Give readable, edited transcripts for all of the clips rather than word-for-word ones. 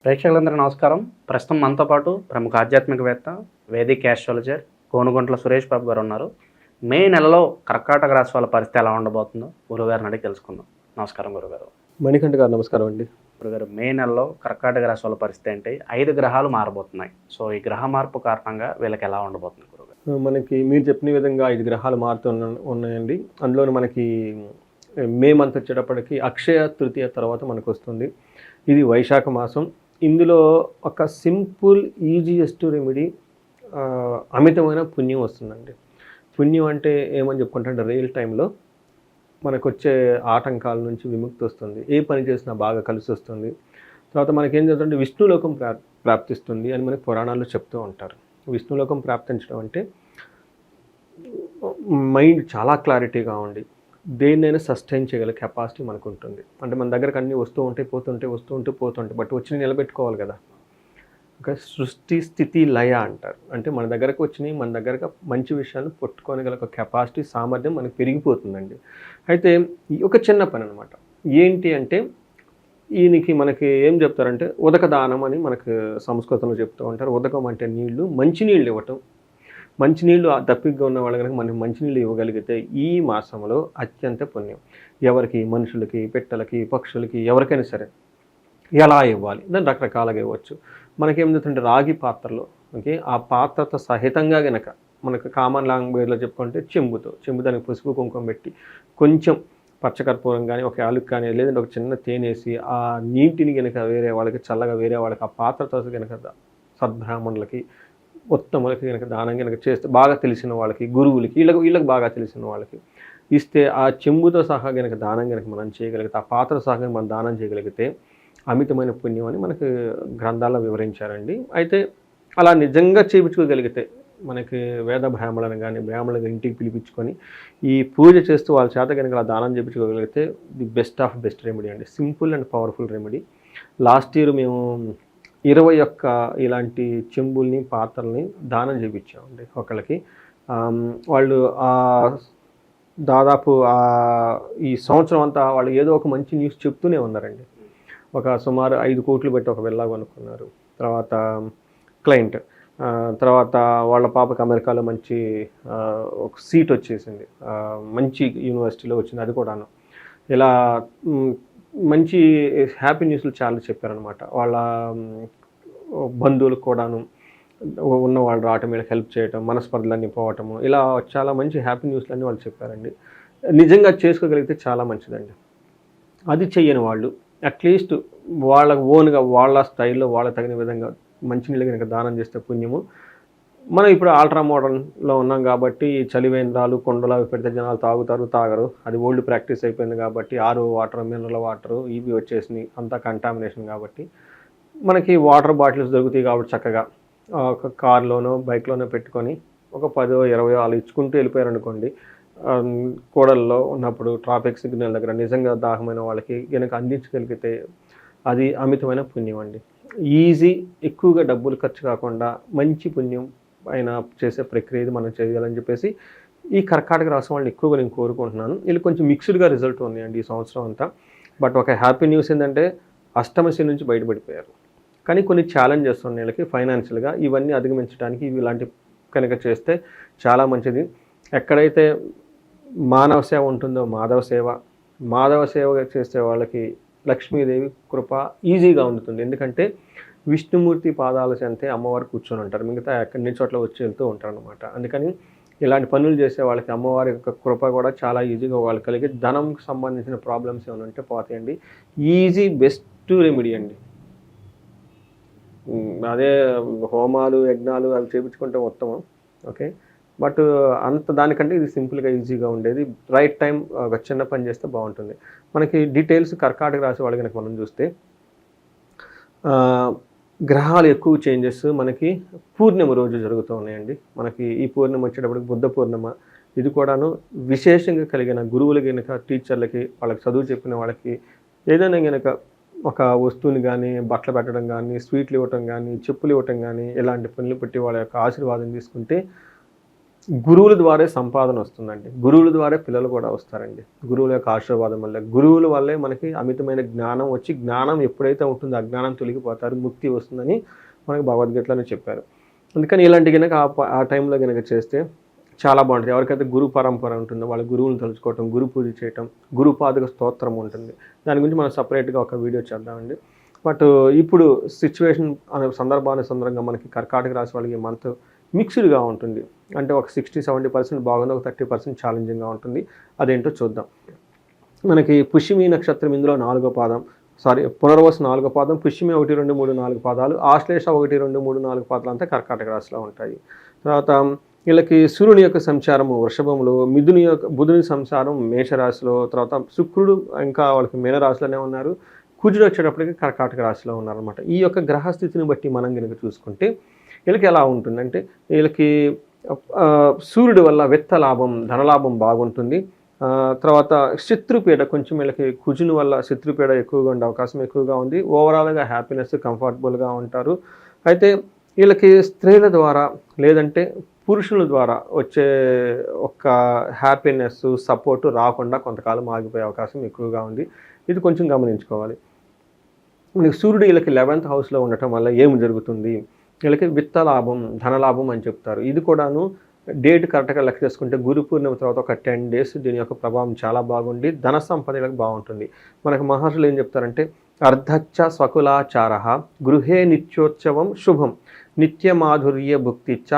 ప్రేక్షకులందరూ నమస్కారం. ప్రస్తుతం మనతో పాటు ప్రముఖ ఆధ్యాత్మికవేత్త, వేదిక్ యాస్ట్రాలజర్ కోనుగుంట్ల సురేష్ బాబు గారు ఉన్నారు. మే నెలలో కర్కాటక రాశి వాళ్ళ పరిస్థితి ఎలా ఉండబోతుందో గురుగారిని అడిగి తెలుసుకుందాం. నమస్కారం గురుగారు. మణికంఠ గారు నమస్కారం అండి. గురుగారు, మే నెలలో కర్కాటక రాశి వాళ్ళ పరిస్థితి ఏంటి? 5 గ్రహాలు మారబోతున్నాయి. సో ఈ గ్రహ మార్పు కారణంగా వీళ్ళకి ఎలా ఉండబోతుంది గురుగారు? మనకి మీరు చెప్పిన విధంగా 5 గ్రహాలు ఉన్నాయండి. అందులో మనకి మే మంత్ వచ్చేటప్పటికి అక్షయ తృతీయ తర్వాత మనకు వస్తుంది. ఇది వైశాఖ మాసం. ఇందులో ఒక సింపుల్ ఈజియెస్ట్ రెమెడీ, అమితమైన పుణ్యం వస్తుందండి. పుణ్యం అంటే ఏమని చెప్పుకుంటే రియల్ టైంలో మనకు వచ్చే ఆటంకాల నుంచి విముక్తి వస్తుంది. ఏ పని చేసినా బాగా కలిసి వస్తుంది. తర్వాత మనకేం జరుగుతుంటే విష్ణులోకం ప్రాప్తిస్తుంది అని మనకి పురాణాల్లో చెప్తూ ఉంటారు. విష్ణులోకం ప్రాప్తించడం అంటే మైండ్ చాలా క్లారిటీగా ఉండి దేన్నైనా సస్టైన్ చేయగల కెపాసిటీ మనకు ఉంటుంది. అంటే మన దగ్గరకు అన్నీ వస్తూ ఉంటే పోతుంటే బట్ వచ్చి నిలబెట్టుకోవాలి కదా. ఒక సృష్టి స్థితి లయ అంటారు. అంటే మన దగ్గరకు వచ్చినాయి, మన దగ్గరకు మంచి విషయాలను పట్టుకోగల ఒక కెపాసిటీ సామర్థ్యం మనకు పెరిగిపోతుందండి. అయితే ఒక చిన్న పని అనమాట. ఏంటి అంటే ఈయనకి మనకి ఏం చెప్తారంటే ఉదక దానం అని మనకు సంస్కృతంలో చెప్తూ ఉంటారు. ఉదకం అంటే నీళ్లు, మంచినీళ్ళు ఇవ్వటం. మంచినీళ్ళు దప్పిగ్గా ఉన్న వాళ్ళు కనుక మనకి మంచినీళ్ళు ఇవ్వగలిగితే ఈ మాసంలో అత్యంత పుణ్యం. ఎవరికి, మనుషులకి, పెట్టలకి, పక్షులకి, ఎవరికైనా సరే ఎలా ఇవ్వాలి, దాన్ని రకరకాలుగా ఇవ్వచ్చు. మనకేం జరుగుతుంటే రాగి పాత్రలో, ఓకే, ఆ పాత్రతో సహితంగా గనక మనకు కామన్ లాంగ్వేజ్లో చెప్పుకుంటే చెంబు దానికి పసుపు కుంకుమ పెట్టి కొంచెం పచ్చకర్పూరం కానీ ఒక యాలుక్ కానీ లేదంటే ఒక చిన్న తేనేసి ఆ నీటిని కనుక వేరే వాళ్ళకి చల్లగా వేరే వాళ్ళకి ఆ పాత్రతో కనుక సద్బ్రాహ్మణులకి ఉత్తములకి కనుక దానం కనుక చేస్తే, బాగా తెలిసిన వాళ్ళకి, గురువులకి, వీళ్ళకి బాగా తెలిసిన వాళ్ళకి ఇస్తే, ఆ చెంబుతో సహా కనుక దానం కనుక మనం చేయగలిగితే, ఆ పాత్ర సహా మనం దానం చేయగలిగితే అమితమైన పుణ్యం అని మనకు గ్రంథాల్లో వివరించారండి. అయితే అలా నిజంగా చేయించుకోగలిగితే మనకి వేద బ్రాహ్మణులను కానీ బ్రాహ్మణులను ఇంటికి పిలిపించుకొని ఈ పూజ చేస్తూ వాళ్ళ చేత కనుక అలా దానం చేయించుకోగలిగితే the best of best remedy అండి. Simple and powerful remedy. Last year మేము 21 ఇలాంటి చెంబుల్ని, పాత్రల్ని దానం చేయించామండి ఒకళ్ళకి. వాళ్ళు దాదాపు ఈ సంవత్సరం అంతా వాళ్ళు ఏదో ఒక మంచి న్యూస్ చెప్తూనే ఉన్నారండి. ఒక సుమారు 5 కోట్లు పెట్టి ఒక విల్లా కొనుక్కున్నారు. తర్వాత క్లయింట్, తర్వాత వాళ్ళ పాపకి అమెరికాలో మంచి ఒక సీట్ వచ్చేసింది, మంచి యూనివర్సిటీలో వచ్చింది, అది కూడాను. ఇలా మంచి హ్యాపీ న్యూస్లు చాలా చెప్పారనమాట. వాళ్ళ బంధువులకు కూడాను ఉన్న వాళ్ళు రావటం, వీళ్ళకి హెల్ప్ చేయటం, మనస్పర్ధలన్నీ పోవటము, ఇలా చాలా మంచి హ్యాపీ న్యూస్లన్నీ వాళ్ళు చెప్పారండి. నిజంగా చేసుకోగలిగితే చాలా మంచిదండి. అది చెయ్యని వాళ్ళు అట్లీస్ట్ వాళ్ళ ఓన్గా వాళ్ళ స్టైల్లో వాళ్ళ తగిన విధంగా మంచినీళ్ళు కనుక దానం చేస్తే పుణ్యము. మనం ఇప్పుడు అల్ట్రా మోడర్న్లో ఉన్నాం కాబట్టి చలివేంద్రాలు, కొండలు అవి పెడితే జనాలు తాగరు. అది ఓల్డ్ ప్రాక్టీస్ అయిపోయింది కాబట్టి ఆర్ఓ వాటర్, మినరల్ వాటర్ ఇవి వచ్చేసినాయి, అంతా కంటామినేషన్. కాబట్టి మనకి వాటర్ బాటిల్స్ దొరుకుతాయి కాబట్టి చక్కగా ఒక కార్లోనో బైక్లోనో పెట్టుకొని ఒక 10-20 వాళ్ళు ఇచ్చుకుంటూ వెళ్ళిపోయారు అనుకోండి. కూడల్లో ఉన్నప్పుడు ట్రాఫిక్ సిగ్నల్ దగ్గర నిజంగా దాహమైన వాళ్ళకి కనుక అందించగలిగితే అది అమితమైన పుణ్యం అండి. ఈజీ, ఎక్కువగా డబ్బులు ఖర్చు కాకుండా మంచి పుణ్యం పైన చేసే ప్రక్రియ ఇది మనం చేయాలని చెప్పేసి ఈ కర్కాటక రాశి వాళ్ళని ఎక్కువగా నేను కోరుకుంటున్నాను. వీళ్ళు కొంచెం మిక్స్డ్గా రిజల్ట్ ఉన్నాయండి ఈ సంవత్సరం అంతా. బట్ ఒక హ్యాపీ న్యూస్ ఏంటంటే అష్టమశి నుంచి బయటపడిపోయారు. కానీ కొన్ని ఛాలెంజెస్ ఉన్నాయి వీళ్ళకి ఫైనాన్షియల్గా. ఇవన్నీ అధిగమించడానికి ఇలాంటి కనుక చేస్తే చాలా మంచిది. ఎక్కడైతే మానవ సేవ ఉంటుందో మాధవ సేవ చేసే వాళ్ళకి లక్ష్మీదేవి కృప ఈజీగా ఉంటుంది. ఎందుకంటే విష్ణుమూర్తి పాదాల చెంతే అమ్మవారు కూర్చొని ఉంటారు, మిగతా ఎక్కడి నుంచి చోట్ల వచ్చి వెళ్తూ ఉంటారు అనమాట. అందుకని ఇలాంటి పనులు చేసే వాళ్ళకి అమ్మవారి యొక్క కృప కూడా చాలా ఈజీగా వాళ్ళు కలిగి ధనంకి సంబంధించిన ప్రాబ్లమ్స్ ఏమైనా ఉంటే పోతాయండి. ఈజీ బెస్ట్ రెమెడీ అండి. అదే హోమాలు, యజ్ఞాలు అవి చేయించుకుంటే ఉత్తమం, ఓకే. బట్ అంత దానికంటే ఇది సింపుల్గా ఈజీగా ఉండేది. రైట్ టైం ఒక చిన్న పని చేస్తే బాగుంటుంది. మనకి డీటెయిల్స్ కర్కాటక రాశి వాళ్ళకి కనుక మనం చూస్తే గ్రహాలు ఎక్కువ చేంజెస్ మనకి పూర్ణిమ రోజు జరుగుతూ ఉన్నాయండి. మనకి ఈ పూర్ణిమ వచ్చేటప్పటికి బుద్ధ పూర్ణిమ. ఇది కూడాను విశేషంగా కలిగిన గురువులకి కనుక, టీచర్లకి, వాళ్ళకి చదువు చెప్పిన వాళ్ళకి ఏదైనా కనుక ఒక వస్తువుని కానీ, బట్టలు పెట్టడం కానీ, స్వీట్లు ఇవ్వటం కానీ, చెప్పులు ఇవ్వటం కానీ, ఇలాంటి పనులు పెట్టి వాళ్ళ యొక్క ఆశీర్వాదం తీసుకుంటే గురువుల ద్వారా సంపాదన వస్తుందండి. గురువుల ద్వారా పిల్లలు కూడా వస్తారండి. గురువుల యొక్క ఆశీర్వాదం వల్ల, గురువుల వల్లే మనకి అమితమైన జ్ఞానం వచ్చి, జ్ఞానం ఎప్పుడైతే ఉంటుందో అజ్ఞానం తొలగిపోతారు, ముక్తి వస్తుందని మనకి భగవద్గీతలోనే చెప్పారు. అందుకని ఇలాంటి కనుక ఆ టైంలో కనుక చేస్తే చాలా బాగుంటుంది. ఎవరికైతే గురు పరంపర ఉంటుందో వాళ్ళ గురువులను తలుచుకోవటం, గురు పూజ చేయటం, గురుపాదుక స్తోత్రం ఉంటుంది. దాని గురించి మనం సపరేట్గా ఒక వీడియో చేద్దామండి. బట్ ఇప్పుడు సిచ్యువేషన్ అనే సందర్భంగా మనకి కర్కాటక రాశి వాళ్ళకి మంత్ మిక్స్డ్గా ఉంటుంది. అంటే ఒక 60-70% బాగుంది, ఒక 30% ఛాలెంజింగ్గా ఉంటుంది. అదేంటో చూద్దాం. మనకి పుష్యమి నక్షత్రం ఇందులో 4వ పాదం, పునర్వసు 4వ పాదం, పుష్యమి 1, 2, 3, 4 పాదాలు, ఆశ్లేష 1, 2, 3, 4 పాదాలు అంతా కర్కాటక రాశిలో ఉంటాయి. తర్వాత వీళ్ళకి సూర్యుని యొక్క సంచారము వృషభంలో, బుధుని సంచారం మేషరాశిలో, తర్వాత శుక్రుడు ఇంకా వాళ్ళకి మీనరాశిలోనే ఉన్నారు, కుజుడు వచ్చేటప్పటికి కర్కాటక రాశిలో ఉన్నారనమాట. ఈ యొక్క గ్రహస్థితిని బట్టి మనం కనుక చూసుకుంటే వీళ్ళకి ఎలా ఉంటుందంటే, వీళ్ళకి సూర్యుడి వల్ల విత్త లాభం, ధనలాభం బాగుంటుంది. తర్వాత శత్రుపీడ కొంచెం వీళ్ళకి కుజుని వల్ల శత్రుపీడ ఎక్కువగా ఉండే అవకాశం ఎక్కువగా ఉంది. ఓవరాల్గా హ్యాపీనెస్, కంఫర్టబుల్గా ఉంటారు. అయితే వీళ్ళకి స్త్రీల ద్వారా లేదంటే పురుషుల ద్వారా వచ్చే ఒక హ్యాపీనెస్, సపోర్టు రాకుండా కొంతకాలం ఆగిపోయే అవకాశం ఎక్కువగా ఉంది. ఇది కొంచెం గమనించుకోవాలి. మనకి సూర్యుడు వీళ్ళకి 11th హౌస్లో ఉండటం వల్ల ఏమి జరుగుతుంది, వీళ్ళకి విత్త లాభం, ధనలాభం అని చెప్తారు. ఇది కూడాను డేట్ కరెక్ట్గా లెక్క చేసుకుంటే గురు పూర్ణిమ తర్వాత ఒక 10 days దీని యొక్క ప్రభావం చాలా బాగుండి ధన సంపదలకు బాగుంటుంది. మనకు మహర్షులు ఏం చెప్తారంటే, అర్ధచ్చ స్వకులాచార గృహే నిత్యోత్సవం శుభం నిత్యమాధుర్య భుక్తిచ్చ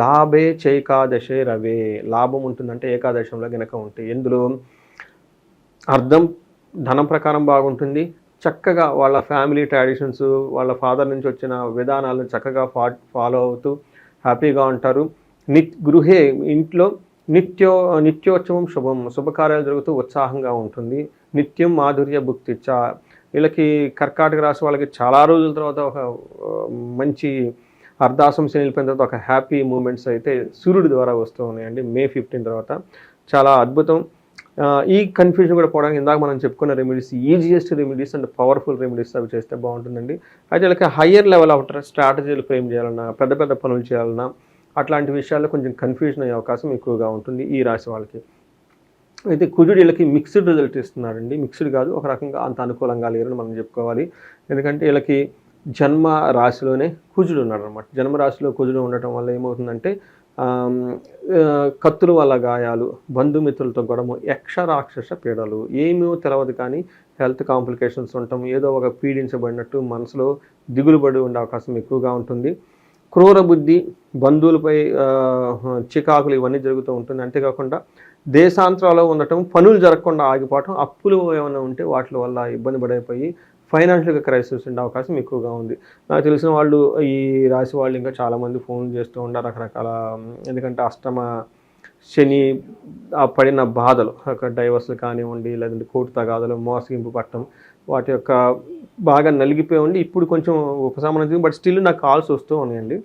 లాభే చైకాదశే రవే. లాభం ఉంటుందంటే ఏకాదశంలో గనక ఉంటే, ఎందులో అర్థం ధనం ప్రకారం బాగుంటుంది, చక్కగా వాళ్ళ ఫ్యామిలీ ట్రెడిషన్స్, వాళ్ళ ఫాదర్ నుంచి వచ్చిన విధానాలను చక్కగా ఫాలో అవుతూ హ్యాపీగా ఉంటారు. గృహే ఇంట్లో నిత్యోత్సవం శుభం, శుభకార్యాలు జరుగుతూ ఉత్సాహంగా ఉంటుంది. నిత్యం మాధుర్య భుక్తిచ్చ. వీళ్ళకి కర్కాటక రాశి వాళ్ళకి చాలా రోజుల తర్వాత ఒక మంచి అర్ధాసం శని వెళ్ళిపోయిన తర్వాత ఒక హ్యాపీ మూమెంట్స్ అయితే సూర్యుడి ద్వారా వస్తూ ఉన్నాయండి. May 15 తర్వాత చాలా అద్భుతం. ఈ కన్ఫ్యూజన్ కూడా పోవడానికి ఇందాక మనం చెప్పుకున్న remedies, easiest remedies and powerful remedies అవి చేస్తే బాగుంటుందండి. అయితే వీళ్ళకి హయ్యర్ లెవెల్ ఆఫ్ స్ట్రాటజీలు ఫ్రేమ్ చేయాలన్నా, పెద్ద పెద్ద పనులు చేయాలన్నా అట్లాంటి విషయాల్లో కొంచెం కన్ఫ్యూజన్ అయ్యే అవకాశం ఎక్కువగా ఉంటుంది ఈ రాశి వాళ్ళకి. అయితే కుజుడు వీళ్ళకి మిక్స్డ్ రిజల్ట్ ఇస్తున్నారండి. మిక్స్డ్ కాదు, ఒక రకంగా అంత అనుకూలంగా లేరని మనం చెప్పుకోవాలి. ఎందుకంటే వీళ్ళకి జన్మ రాశిలోనే కుజుడు ఉన్నాడు అనమాట. జన్మ రాశిలో కుజుడు ఉండటం వల్ల ఏమవుతుందంటే కత్తుల వల్ల గాయాలు, బంధుమిత్రులతో గొడవ, యక్ష రాక్షస పీడలు, ఏమీ తెలవదు కానీ హెల్త్ కాంప్లికేషన్స్ ఉండటం, ఏదో ఒక పీడించబడినట్టు మనసులో దిగులు పడి ఉండే అవకాశం ఎక్కువగా ఉంటుంది. క్రూర బుద్ధి, బంధువులపై చికాకులు ఇవన్నీ జరుగుతూ ఉంటుంది. అంతేకాకుండా దేశాంతరాల్లో ఉండటం, పనులు జరగకుండా ఆగిపోవటం, అప్పులు ఏమైనా ఉంటే వాటి వల్ల ఇబ్బంది పడైపోయి ఫైనాన్షియల్గా క్రైసిస్ ఉండే అవకాశం ఎక్కువగా ఉంది. నాకు తెలిసిన వాళ్ళు ఈ రాశి వాళ్ళు ఇంకా చాలామంది ఫోన్ చేస్తూ ఉంటారు రకరకాల, ఎందుకంటే అష్టమ శని పడిన బాధలు, డైవర్స్లు కానివ్వండి, లేదంటే కోర్టు తగాదలు, మోసగింపు పట్టడం, వాటి యొక్క బాగా నలిగిపోయి ఉండి ఇప్పుడు కొంచెం ఉపశమనం, బట్ స్టిల్ నాకు కాల్స్ వస్తూ ఉన్నాయండి.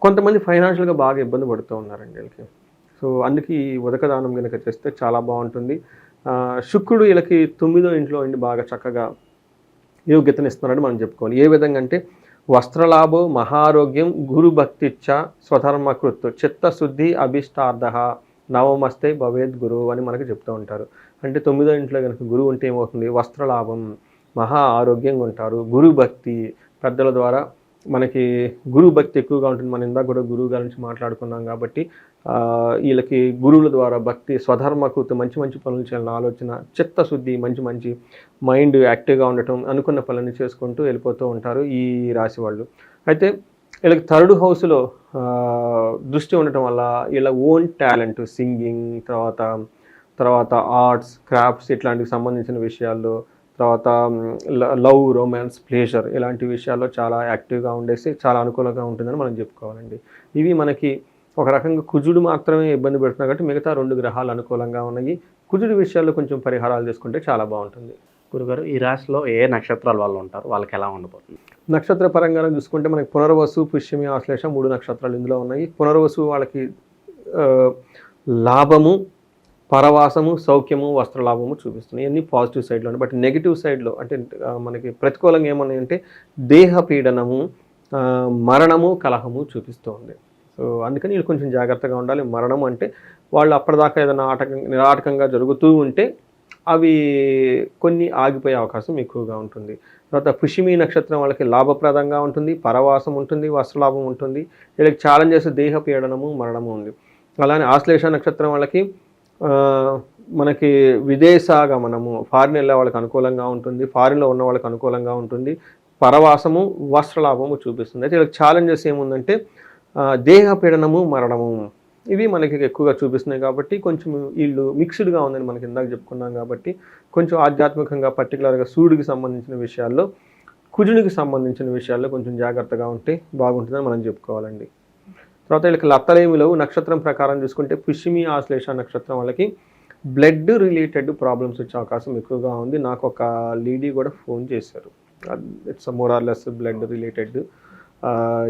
కొంతమంది ఫైనాన్షియల్గా బాగా ఇబ్బంది పడుతూ ఉన్నారండి వీళ్ళకి. సో అందుకే ఈ ఉదకదానం కనుక చేస్తే చాలా బాగుంటుంది. శుక్రుడు వీళ్ళకి 9వ ఇంట్లో ఉండి బాగా చక్కగా యోగ్యతనిస్తున్నారని మనం చెప్పుకోవాలి. ఏ విధంగా అంటే వస్త్రలాభో మహారోగ్యం గురుభక్తిచ్చ స్వధర్మకృత్ చిత్తశుద్ధి అభిష్టార్థ నవమస్తే భవేద్ గురువు అని మనకు చెప్తూ ఉంటారు. అంటే 9వ ఇంట్లో కనుక గురువు ఉంటే ఏమవుతుంది, వస్త్రలాభం, మహా ఆరోగ్యంగా ఉంటారు, గురుభక్తి, పెద్దల ద్వారా మనకి గురువు భక్తి ఎక్కువగా ఉంటుంది. మనం ఇందాక కూడా గురువు గారి నుంచి మాట్లాడుకున్నాం కాబట్టి వీళ్ళకి గురువుల ద్వారా భక్తి, స్వధర్మకృత, మంచి మంచి పనులు చేయాలని ఆలోచన, చిత్తశుద్ధి, మంచి మంచి మైండ్ యాక్టివ్గా ఉండటం, అనుకున్న పనులను చేసుకుంటూ వెళ్ళిపోతూ ఉంటారు ఈ రాశి వాళ్ళు. అయితే వీళ్ళకి 3rd హౌస్లో దృష్టి ఉండటం వల్ల వీళ్ళ ఓన్ టాలెంట్, సింగింగ్, తర్వాత ఆర్ట్స్, క్రాఫ్ట్స్ ఇట్లాంటికి సంబంధించిన విషయాల్లో, తర్వాత లవ్, రొమాన్స్, ప్లేజర్ ఇలాంటి విషయాల్లో చాలా యాక్టివ్గా ఉండేసి చాలా అనుకూలంగా ఉంటుందని మనం చెప్పుకోవాలండి. ఇవి మనకి ఒక రకంగా కుజుడు మాత్రమే ఇబ్బంది పెడుతున్నారు కాబట్టి మిగతా 2 గ్రహాలు అనుకూలంగా ఉన్నాయి. కుజుడు విషయాల్లో కొంచెం పరిహారాలు చేసుకుంటే చాలా బాగుంటుంది. గురుగారు, ఈ రాశిలో ఏ నక్షత్రాల వాళ్ళు ఉంటారు, వాళ్ళకి ఎలా ఉండబోతుంది? నక్షత్ర పరంగా చూసుకుంటే మనకి పునర్వసు, పుష్యమి, ఆశ్లేష 3 నక్షత్రాలు ఇందులో ఉన్నాయి. పునర్వసు వాళ్ళకి లాభము, పరవాసము, సౌఖ్యము, వస్త్రలాభము చూపిస్తున్నాయి. ఇవన్నీ పాజిటివ్ సైడ్లో. బట్ నెగిటివ్ సైడ్లో అంటే మనకి ప్రతికూలంగా ఏమన్నాయంటే దేహ పీడనము, మరణము, కలహము చూపిస్తూ ఉంది. సో సో అందుకని వీళ్ళు కొంచెం జాగ్రత్తగా ఉండాలి. మరణం అంటే వాళ్ళు అప్పటిదాకా ఏదైనా నిరాటకంగా జరుగుతూ ఉంటే అవి కొన్ని ఆగిపోయే అవకాశం ఎక్కువగా ఉంటుంది. తర్వాత పుష్యమి నక్షత్రం వాళ్ళకి లాభప్రదంగా ఉంటుంది, పరవాసం ఉంటుంది, వస్త్రలాభం ఉంటుంది. వీళ్ళకి ఛాలెంజెస్ దేహ పీడనము, మరణము ఉంది. అలానే ఆశ్లేష నక్షత్రం వాళ్ళకి మనకి విదేశాగమనము, ఫారిన్ వెళ్ళే వాళ్ళకి అనుకూలంగా ఉంటుంది, ఫారిన్లో ఉన్న వాళ్ళకి అనుకూలంగా ఉంటుంది, పరవాసము, వస్త్రలాభము చూపిస్తుంది. అయితే వీళ్ళకి ఛాలెంజెస్ ఏముందంటే దేహ పీడనము, మరణము ఇవి మనకి ఎక్కువగా చూపిస్తున్నాయి. కాబట్టి కొంచెం వీళ్ళు మిక్స్డ్గా ఉందని మనకి ఇందాక చెప్పుకున్నాం. కాబట్టి కొంచెం ఆధ్యాత్మికంగా పర్టికులర్గా సూర్యుడికి సంబంధించిన విషయాల్లో, కుజునికి సంబంధించిన విషయాల్లో కొంచెం జాగ్రత్తగా ఉంటే బాగుంటుందని మనం చెప్పుకోవాలండి. తర్వాత వీళ్ళకి లత్తలేమిలో నక్షత్రం ప్రకారం చూసుకుంటే పుష్యమి ఆశ్లేష నక్షత్రం వాళ్ళకి బ్లడ్ రిలేటెడ్ ప్రాబ్లమ్స్ వచ్చే అవకాశం ఎక్కువగా ఉంది. నాకు ఒక లేడీ కూడా ఫోన్ చేశారు. It's more or less blood related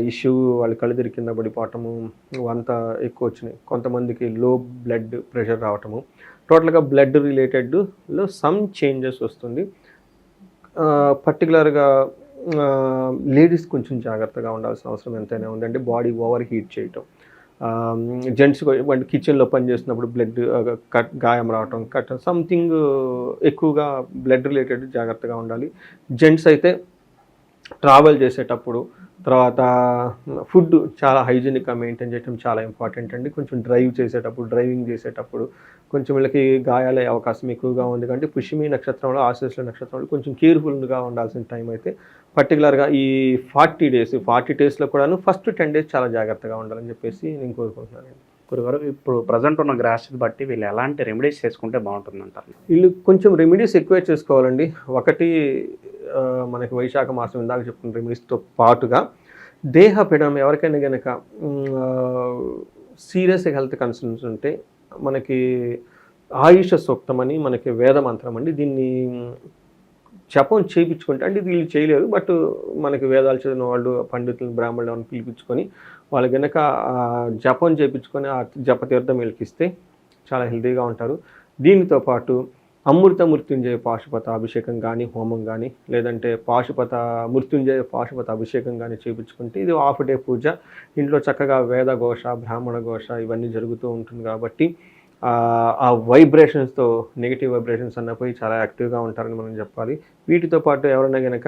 issue. వాళ్ళ కళ్ళుదిరి కింద పడిపోవటము అంత ఎక్కువ వచ్చినాయి. కొంతమందికి లో బ్లడ్ ప్రెషర్ రావటము, టోటల్గా బ్లడ్ రిలేటెడ్లో సమ్ చేంజెస్ వస్తుంది. పర్టికులర్గా లేడీస్ కొంచెం జాగ్రత్తగా ఉండాల్సిన అవసరం ఎంతైనా ఉందంటే బాడీ ఓవర్ హీట్ చేయటం, జెంట్స్ కిచెన్లో పనిచేస్తున్నప్పుడు బ్లడ్ గాయం రావటం, సంథింగ్ ఎక్కువగా బ్లడ్ రిలేటెడ్ జాగ్రత్తగా ఉండాలి. జెంట్స్ అయితే ట్రావెల్ చేసేటప్పుడు, తర్వాత ఫుడ్ చాలా హైజీనిక్గా మెయింటైన్ చేయడం చాలా ఇంపార్టెంట్ అండి. కొంచెం డ్రైవింగ్ చేసేటప్పుడు కొంచెం వీళ్ళకి గాయాలయ్యే అవకాశం ఎక్కువగా ఉంది. కాబట్టి పుష్యమి నక్షత్రంలో, ఆశ్లేష నక్షత్రంలో కొంచెం కేర్ఫుల్గా ఉండాల్సిన టైం అయితే పర్టికులర్గా ఈ 40 డేస్లో కూడాను ఫస్ట్ 10 days చాలా జాగ్రత్తగా ఉండాలని చెప్పేసి నేను కోరుకుంటున్నానండి. గురుగారు, ఇప్పుడు ప్రజెంట్ ఉన్న గ్రాస్ని బట్టి వీళ్ళు ఎలాంటి రెమెడీస్ చేసుకుంటే బాగుంటుందంటారు? వీళ్ళు కొంచెం రెమెడీస్ ఎక్కువే చేసుకోవాలండి. ఒకటి మనకి వైశాఖ మాసం ఇందాక చెప్పుకున్న రెమెడీస్తో పాటుగా దేహ పీడనం ఎవరికైనా కనుక సీరియస్ హెల్త్ కన్సర్న్స్ ఉంటే మనకి ఆయుష సూక్తం అని మనకి వేద మంత్రం అండి. దీన్ని జపం చేయించుకుంటే, అంటే వీళ్ళు చేయలేరు, బట్ మనకి వేదాలు చదివిన వాళ్ళు, పండితులను, బ్రాహ్మణులను పిలిపించుకొని వాళ్ళు కనుక జపం చేయించుకొని ఆ జపతీర్థం వీళ్ళకి ఇస్తే చాలా హెల్తీగా ఉంటారు. దీనితో పాటు అమృత మృత్యుంజయ పాశుపత అభిషేకం కానీ, హోమం కానీ, లేదంటే మృత్యుంజయ పాశుపత అభిషేకం కానీ చేయించుకుంటే ఇది హాఫ్ డే పూజ. ఇంట్లో చక్కగా వేద ఘోష, బ్రాహ్మణ ఘోష ఇవన్నీ జరుగుతూ ఉంటుంది. కాబట్టి ఆ వైబ్రేషన్స్తో, నెగిటివ్ వైబ్రేషన్స్ అన్నపోయి చాలా యాక్టివ్గా ఉంటారని మనం చెప్పాలి. వీటితో పాటు ఎవరైనా కనుక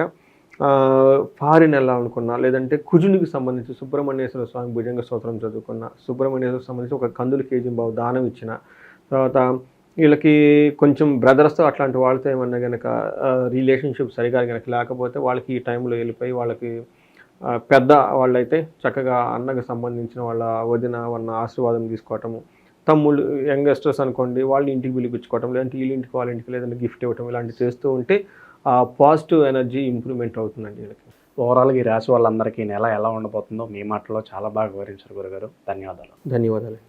ఫారిన్ వెళ్ళాలనుకున్నా, లేదంటే కుజునికి సంబంధించి సుబ్రహ్మణ్యేశ్వర స్వామి భుజంగ స్తోత్రం చదువుకున్న, సుబ్రహ్మణ్యేశ్వర సంబంధించి ఒక కందులు కేజీ బావు దానం ఇచ్చిన, తర్వాత వీళ్ళకి కొంచెం బ్రదర్స్తో అట్లాంటి వాళ్ళతో ఏమన్నా కనుక రిలేషన్షిప్ సరిగా కనుక లేకపోతే వాళ్ళకి ఈ టైంలో వెళ్ళిపోయి వాళ్ళకి పెద్ద వాళ్ళైతే చక్కగా అన్నకు సంబంధించిన వాళ్ళ వదిన వాళ్ళ ఆశీర్వాదం తీసుకోవటము, తమ్ముళ్ళు యంగస్టర్స్ అనుకోండి వాళ్ళ ఇంటికి పిలిపించుకోవటం, లేదంటే వీళ్ళ ఇంటికి వాళ్ళ ఇంటికి లేదంటే గిఫ్ట్ ఇవ్వటం, ఇలాంటివి చేస్తూ ఉంటే ఆ పాజిటివ్ ఎనర్జీ ఇంప్రూవ్మెంట్ అవుతుందండి వీళ్ళకి. ఓవరాల్గా ఈ రాశి వాళ్ళందరికీ నెల ఎలా ఉండబోతుందో మీ మాటలో చాలా బాగా వివరించారు గురుగారు. ధన్యవాదాలు. ధన్యవాదాలు.